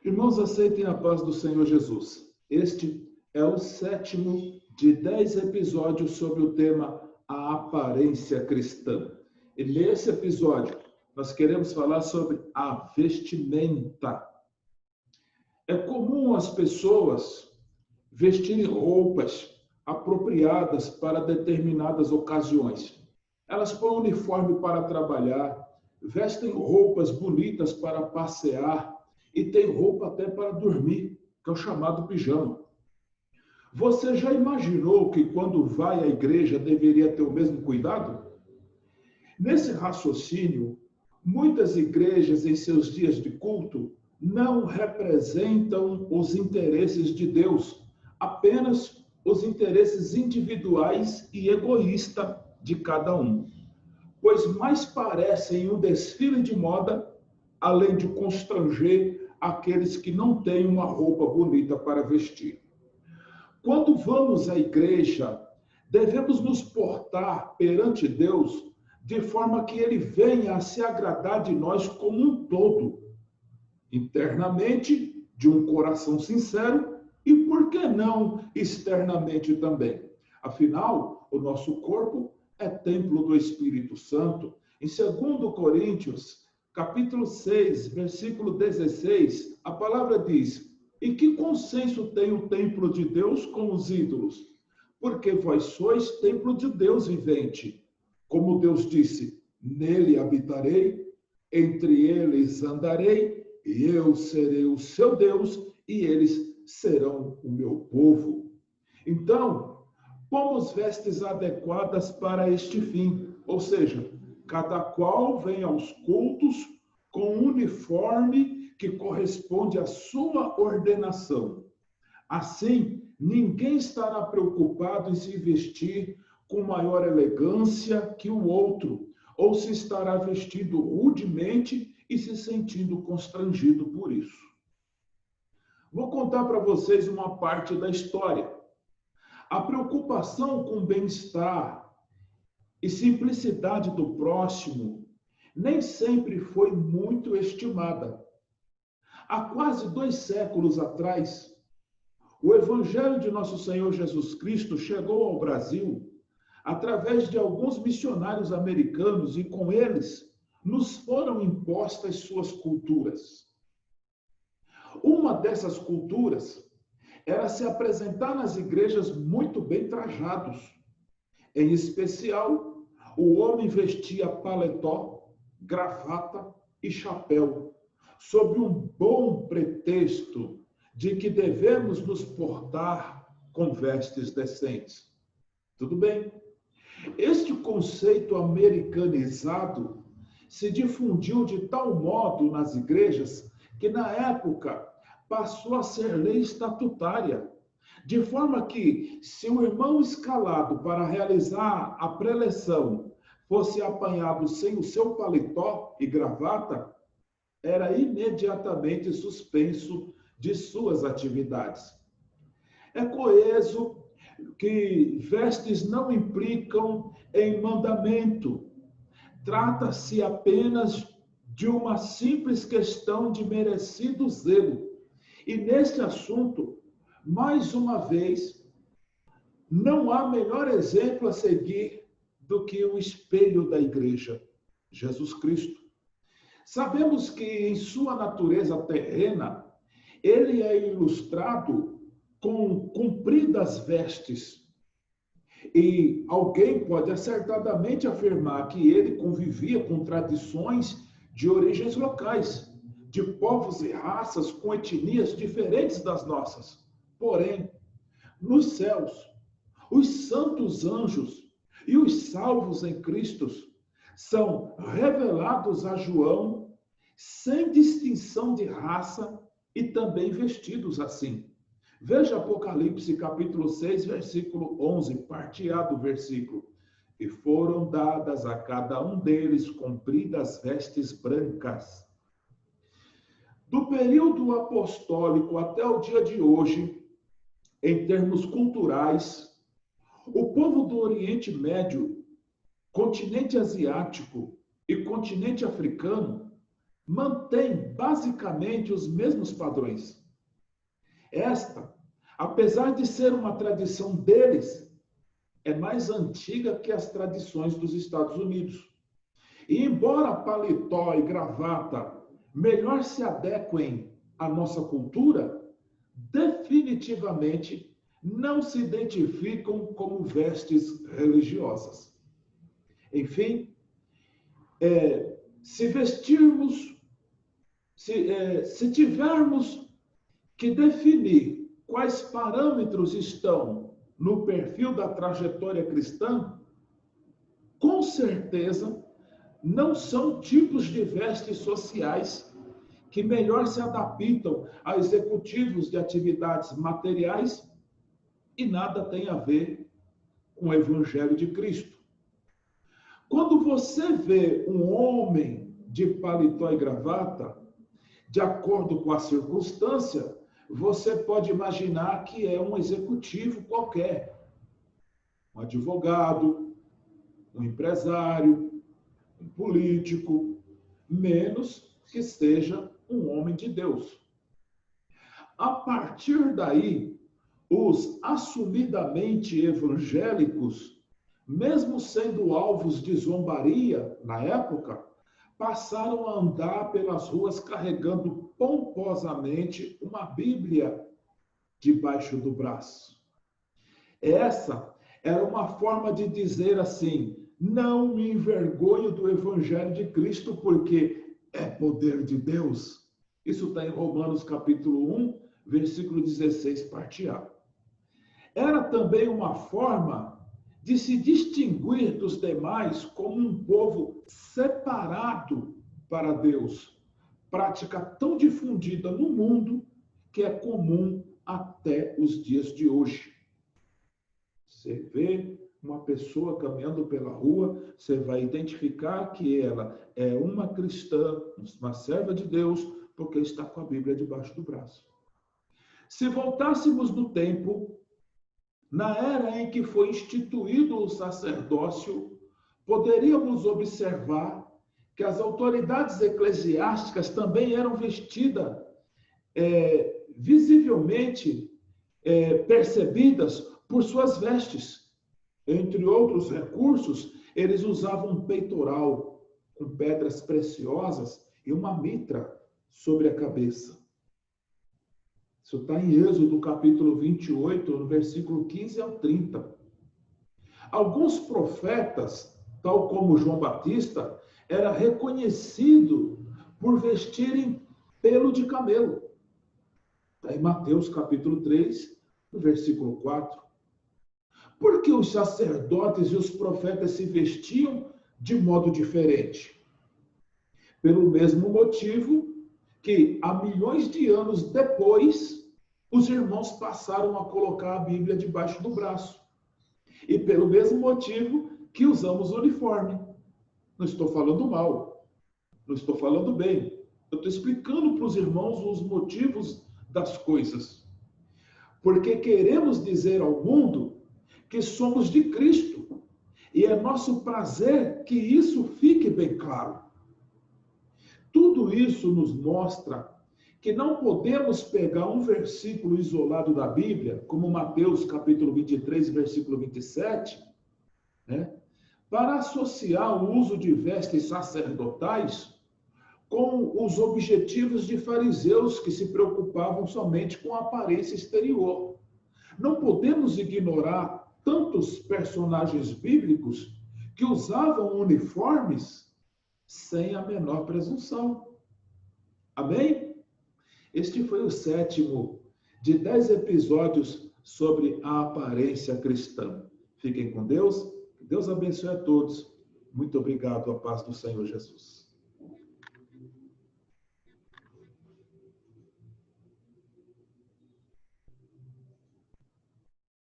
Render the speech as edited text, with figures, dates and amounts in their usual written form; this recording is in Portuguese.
Irmãos, aceitem a paz do Senhor Jesus. Este é o 7º de 10 episódios sobre o tema A Aparência Cristã. E nesse episódio, nós queremos falar sobre a vestimenta. É comum as pessoas vestirem roupas apropriadas para determinadas ocasiões. Elas põem uniforme para trabalhar, vestem roupas bonitas para passear, e tem roupa até para dormir, que é o chamado pijama. Você já imaginou que quando vai à igreja deveria ter o mesmo cuidado? Nesse raciocínio, muitas igrejas em seus dias de culto não representam os interesses de Deus, apenas os interesses individuais e egoístas de cada um. Pois mais parecem um desfile de moda, além de constranger aqueles que não têm uma roupa bonita para vestir. Quando vamos à igreja, devemos nos portar perante Deus de forma que Ele venha a se agradar de nós como um todo, internamente, de um coração sincero, e por que não externamente também? Afinal, o nosso corpo é templo do Espírito Santo. Em 2 Coríntios, capítulo 6, versículo 16, a palavra diz: "E que consenso tem o templo de Deus com os ídolos? Porque vós sois templo de Deus vivente. Como Deus disse, nele habitarei, entre eles andarei, e eu serei o seu Deus, e eles serão o meu povo." Então, pomos vestes adequadas para este fim, ou seja, cada qual vem aos cultos com um uniforme que corresponde à sua ordenação. Assim, ninguém estará preocupado em se vestir com maior elegância que o outro, ou se estará vestido rudemente e se sentindo constrangido por isso. Vou contar para vocês uma parte da história. A preocupação com o bem-estar e simplicidade do próximo nem sempre foi muito estimada. Há quase 2 séculos atrás, o Evangelho de Nosso Senhor Jesus Cristo chegou ao Brasil através de alguns missionários americanos e com eles nos foram impostas suas culturas. Uma dessas culturas era se apresentar nas igrejas muito bem trajados. Em especial, o homem vestia paletó, gravata e chapéu, sob um bom pretexto de que devemos nos portar com vestes decentes. Tudo bem? Este conceito americanizado se difundiu de tal modo nas igrejas que, na época, passou a ser lei estatutária, de forma que, se o irmão escalado para realizar a preleção fosse apanhado sem o seu paletó e gravata, era imediatamente suspenso de suas atividades. É coeso que vestes não implicam em mandamento. Trata-se apenas de uma simples questão de merecido zelo. E neste assunto, mais uma vez, não há melhor exemplo a seguir do que o espelho da igreja, Jesus Cristo. Sabemos que em sua natureza terrena, ele é ilustrado com compridas vestes. E alguém pode acertadamente afirmar que ele convivia com tradições de origens locais, de povos e raças com etnias diferentes das nossas. Porém, nos céus, os santos anjos e os salvos em Cristo são revelados a João sem distinção de raça e também vestidos assim. Veja Apocalipse capítulo 6, versículo 11, parte A do versículo. "E foram dadas a cada um deles compridas vestes brancas." Do período apostólico até o dia de hoje, em termos culturais, o povo do Oriente Médio, continente asiático e continente africano mantém basicamente os mesmos padrões. Esta, apesar de ser uma tradição deles, é mais antiga que as tradições dos Estados Unidos. E embora paletó e gravata melhor se adequem à nossa cultura, definitivamente não se identificam como vestes religiosas. Enfim, se tivermos que definir quais parâmetros estão no perfil da trajetória cristã, com certeza não são tipos de vestes sociais que melhor se adaptam a executivos de atividades materiais e nada tem a ver com o Evangelho de Cristo. Quando você vê um homem de paletó e gravata, de acordo com a circunstância, você pode imaginar que é um executivo qualquer, um advogado, um empresário, um político, menos que seja um homem de Deus. A partir daí, os assumidamente evangélicos, mesmo sendo alvos de zombaria na época, passaram a andar pelas ruas carregando pomposamente uma Bíblia debaixo do braço. Essa era uma forma de dizer assim: não me envergonho do Evangelho de Cristo, porque é poder de Deus. Isso está em Romanos capítulo 1, versículo 16, parte A. Era também uma forma de se distinguir dos demais como um povo separado para Deus, prática tão difundida no mundo que é comum até os dias de hoje. Você vê uma pessoa caminhando pela rua, você vai identificar que ela é uma cristã, uma serva de Deus, porque está com a Bíblia debaixo do braço. Se voltássemos no tempo, na era em que foi instituído o sacerdócio, poderíamos observar que as autoridades eclesiásticas também eram vestidas visivelmente percebidas por suas vestes. Entre outros recursos, eles usavam um peitoral com pedras preciosas e uma mitra sobre a cabeça. Isso está em Êxodo, capítulo 28, no versículo 15 ao 30. Alguns profetas, tal como João Batista, era reconhecido por vestirem pelo de camelo. Está em Mateus, capítulo 3, no versículo 4. Por que os sacerdotes e os profetas se vestiam de modo diferente? Pelo mesmo motivo que, há milhões de anos depois, os irmãos passaram a colocar a Bíblia debaixo do braço. E pelo mesmo motivo que usamos uniforme. Não estou falando mal, não estou falando bem. Eu estou explicando para os irmãos os motivos das coisas. Porque queremos dizer ao mundo que somos de Cristo. E é nosso prazer que isso fique bem claro. Tudo isso nos mostra que não podemos pegar um versículo isolado da Bíblia, como Mateus capítulo 23, versículo 27, para associar o uso de vestes sacerdotais com os objetivos de fariseus que se preocupavam somente com a aparência exterior. Não podemos ignorar tantos personagens bíblicos que usavam uniformes sem a menor presunção. Amém? Este foi o 7º de 10 episódios sobre a aparência cristã. Fiquem com Deus. Deus abençoe a todos. Muito obrigado. A paz do Senhor Jesus.